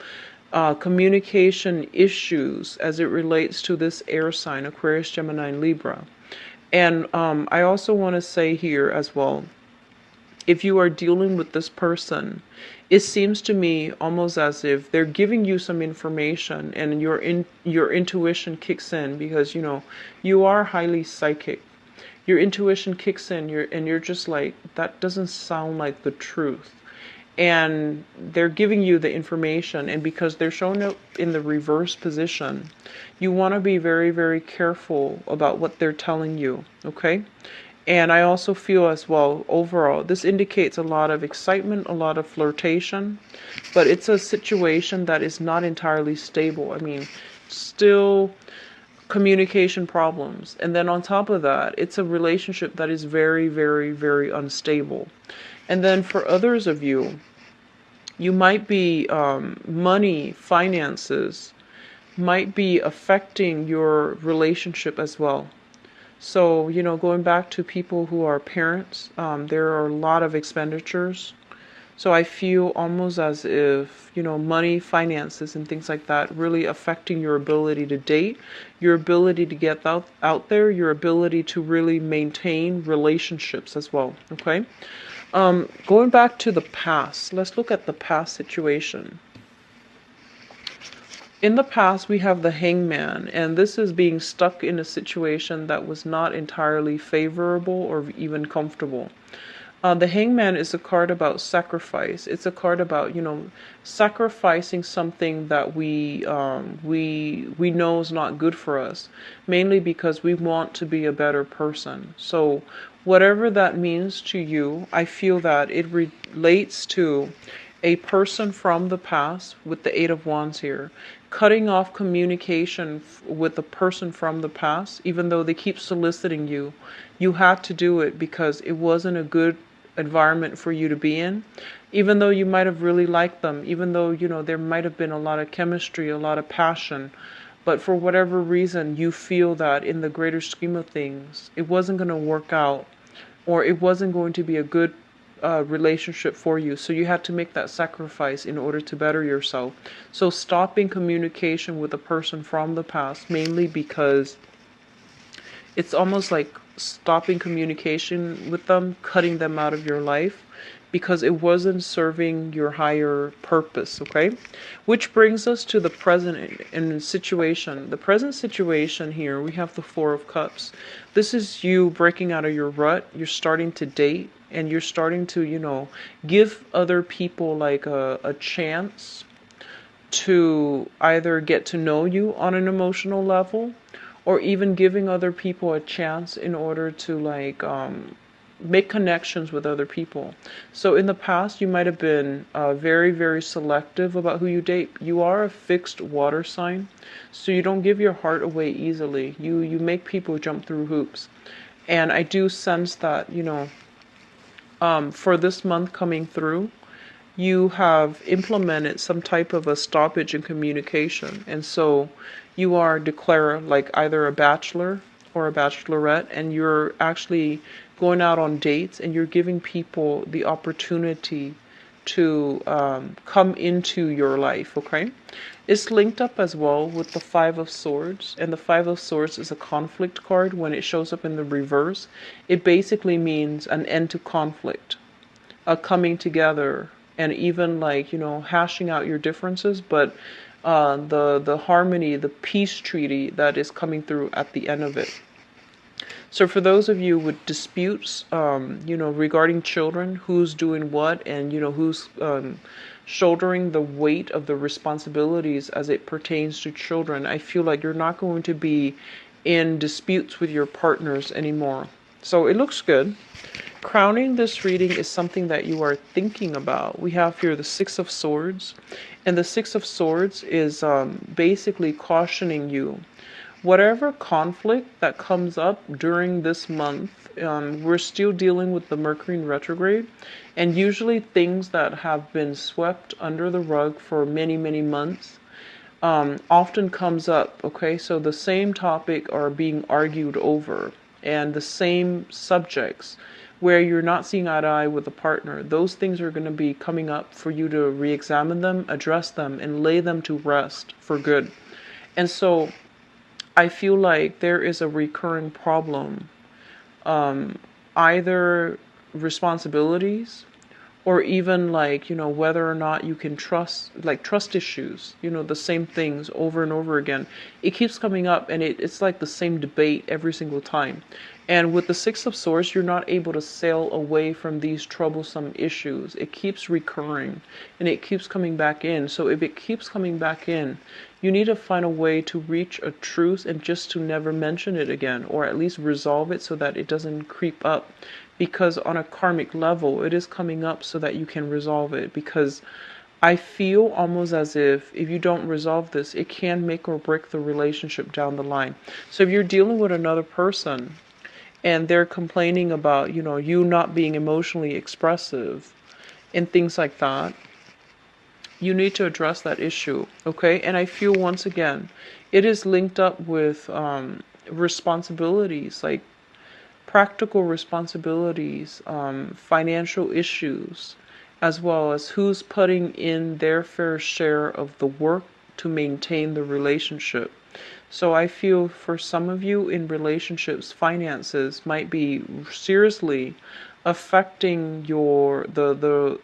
Speaker 1: communication issues as it relates to this air sign, Aquarius, Gemini, and Libra. And I also want to say here as well, if you are dealing with this person, it seems to me almost as if they're giving you some information and your intuition kicks in because you are highly psychic. Your intuition kicks in, you're just like, that doesn't sound like the truth. And they're giving you the information, and because they're showing up in the reverse position, you want to be very, very careful about what they're telling you, okay? And I also feel as well, overall, this indicates a lot of excitement, a lot of flirtation, but it's a situation that is not entirely stable. I mean, still communication problems. And then on top of that, it's a relationship that is very, very, very unstable. And then for others of you, you might be, money, finances, might be affecting your relationship as well. So, going back to people who are parents, there are a lot of expenditures. So I feel almost as if, money, finances, and things like that really affecting your ability to date, your ability to get out there, your ability to really maintain relationships as well. Okay. Going back to the past, let's look at the past situation. In the past, we have the Hangman, and this is being stuck in a situation that was not entirely favorable or even comfortable. The Hangman is a card about sacrifice. It's a card about, sacrificing something that we know is not good for us, mainly because we want to be a better person. So whatever that means to you, I feel that it relates to a person from the past with the Eight of Wands here, cutting off communication with a person from the past, even though they keep soliciting you. You had to do it because it wasn't a good environment for you to be in, even though you might have really liked them, even though, there might have been a lot of chemistry, a lot of passion. But for whatever reason, you feel that in the greater scheme of things, it wasn't going to work out, or it wasn't going to be a good relationship for you. So you had to make that sacrifice in order to better yourself. So stopping communication with a person from the past, mainly because it's almost like stopping communication with them, cutting them out of your life, because it wasn't serving your higher purpose, okay? Which brings us to the present in situation. The present situation here, we have the Four of Cups. This is you breaking out of your rut. You're starting to date, and you're starting to, give other people like a chance to either get to know you on an emotional level, or even giving other people a chance in order to make connections with other people. So in the past, you might have been very, very selective about who you date. You are a fixed water sign, so you don't give your heart away easily. You make people jump through hoops. And I do sense that, for this month coming through, you have implemented some type of a stoppage in communication. And so you are declared like either a bachelor or a bachelorette, and you're actually going out on dates, and you're giving people the opportunity to come into your life, okay? It's linked up as well with the Five of Swords, and the Five of Swords is a conflict card. When it shows up in the reverse, it basically means an end to conflict, a coming together, and even hashing out your differences, but the harmony, the peace treaty that is coming through at the end of it. So for those of you with disputes, regarding children, who's doing what, and who's shouldering the weight of the responsibilities as it pertains to children, I feel like you're not going to be in disputes with your partners anymore. So it looks good. Crowning this reading is something that you are thinking about. We have here the Six of Swords, and the Six of Swords is basically cautioning you. Whatever conflict that comes up during this month, we're still dealing with the Mercury in retrograde, and usually things that have been swept under the rug for many, many months, often comes up. Okay, so the same topic are being argued over, and the same subjects where you're not seeing eye to eye with a partner, those things are going to be coming up for you to re-examine them, address them, and lay them to rest for good. And so I feel like there is a recurring problem, either responsibilities or even like, whether or not you can trust, like trust issues, the same things over and over again. It keeps coming up, and it's like the same debate every single time. And with the Six of Swords, you're not able to sail away from these troublesome issues. It keeps recurring, and it keeps coming back in. So if it keeps coming back in, you need to find a way to reach a truce and just to never mention it again, or at least resolve it so that it doesn't creep up. Because on a karmic level, it is coming up so that you can resolve it. Because I feel almost as if you don't resolve this, it can make or break the relationship down the line. So if you're dealing with another person and they're complaining about, you not being emotionally expressive and things like that, you need to address that issue, okay? And I feel, once again, it is linked up with responsibilities, like practical responsibilities, financial issues, as well as who's putting in their fair share of the work to maintain the relationship. So I feel for some of you in relationships, finances might be seriously affecting the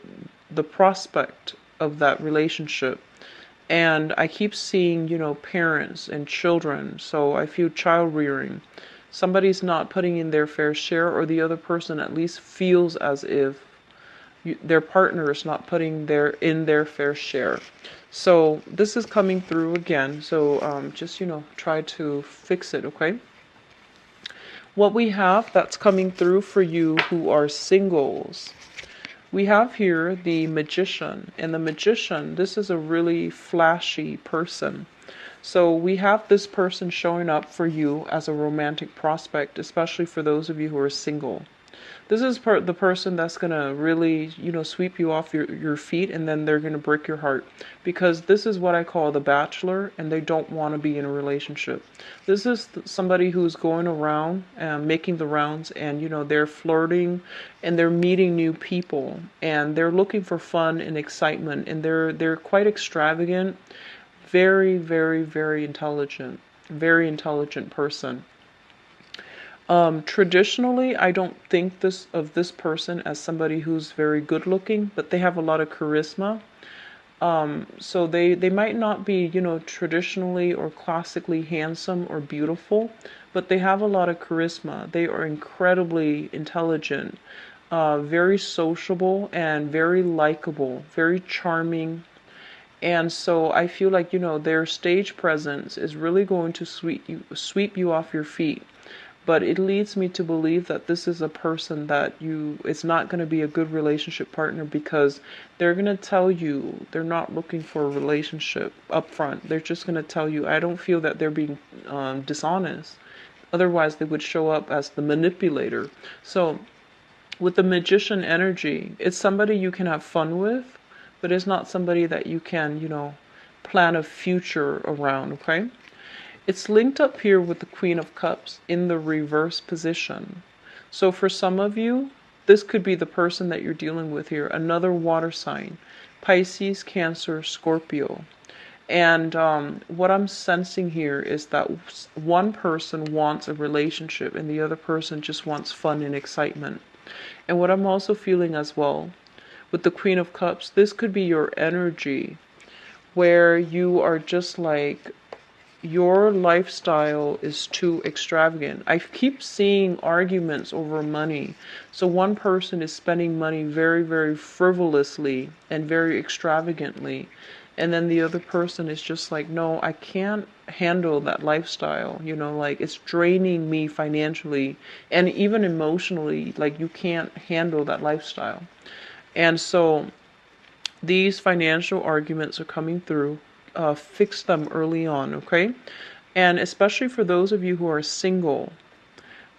Speaker 1: prospect of that relationship. And I keep seeing, parents and children. So I feel child rearing. Somebody's not putting in their fair share, or the other person at least feels as if their partner is not putting in their fair share. So this is coming through again. So just, try to fix it, okay? What we have that's coming through for you who are singles, we have here the Magician. And the Magician, this is a really flashy person. So we have this person showing up for you as a romantic prospect, especially for those of you who are single. This is the person that's going to really, sweep you off your feet, and then they're going to break your heart. Because this is what I call the bachelor, and they don't want to be in a relationship. This is somebody who's going around and making the rounds, and, they're flirting, and they're meeting new people, and they're looking for fun and excitement, and they're quite extravagant, very, very, very intelligent person. Traditionally, I don't think of this person as somebody who's very good looking, but they have a lot of charisma. So they might not be, traditionally or classically handsome or beautiful, but they have a lot of charisma. They are incredibly intelligent, very sociable, and very likable, very charming. And so I feel like, their stage presence is really going to sweep you off your feet. But it leads me to believe that this is a person that it's not going to be a good relationship partner, because they're going to tell you they're not looking for a relationship up front. They're just going to tell you, I don't feel that they're being dishonest. Otherwise, they would show up as the manipulator. So with the Magician energy, it's somebody you can have fun with, but it's not somebody that you can, plan a future around, okay? It's linked up here with the Queen of Cups in the reverse position. So for some of you, this could be the person that you're dealing with here. Another water sign. Pisces, Cancer, Scorpio. And what I'm sensing here is that one person wants a relationship and the other person just wants fun and excitement. And what I'm also feeling as well with the Queen of Cups, this could be your energy where you are just like, your lifestyle is too extravagant. I keep seeing arguments over money. So one person is spending money very, very frivolously and very extravagantly. And then the other person is just like, no, I can't handle that lifestyle. Like it's draining me financially and even emotionally. Like you can't handle that lifestyle. And so these financial arguments are coming through. Fix them early on, okay? And especially for those of you who are single,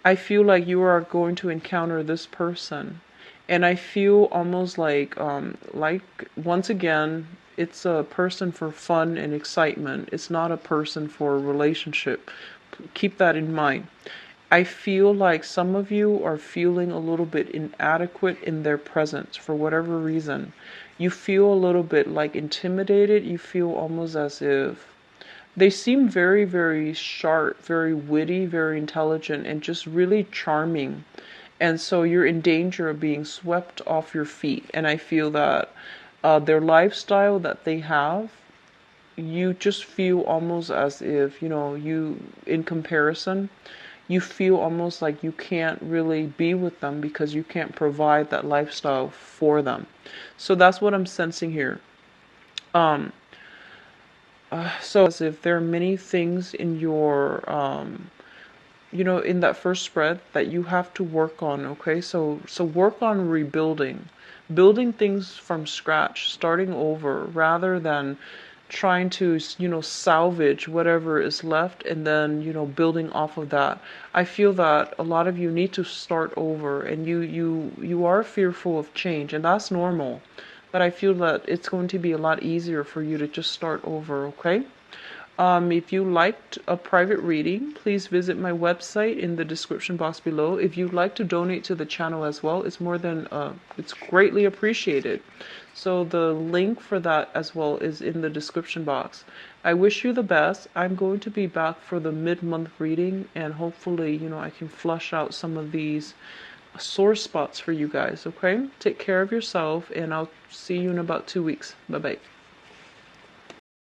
Speaker 1: I feel like you are going to encounter this person. And I feel almost like once again, It's a person for fun and excitement. It's not a person for a relationship. Keep that in mind. I feel like some of you are feeling a little bit inadequate in their presence for whatever reason. You feel a little bit like intimidated. You feel almost as if they seem very, very sharp, very witty, very intelligent, and just really charming. And so you're in danger of being swept off your feet. And I feel that their lifestyle that they have, you just feel almost as if, in comparison, you feel almost like you can't really be with them because you can't provide that lifestyle for them. So that's what I'm sensing here. Um, so as if there are many things in your, in that first spread that you have to work on. Okay, so work on rebuilding, building things from scratch, starting over, rather than trying to salvage whatever is left and then building off of that. I feel that a lot of you need to start over, and you are fearful of change, and that's normal, but I feel that it's going to be a lot easier for you to just start over. Okay. If you liked a private reading, please visit my website in the description box below. If you'd like to donate to the channel as well, it's greatly appreciated. So the link for that as well is in the description box. I wish you the best. I'm going to be back for the mid-month reading, and hopefully, I can flush out some of these sore spots for you guys, okay? Take care of yourself, and I'll see you in about 2 weeks. Bye-bye.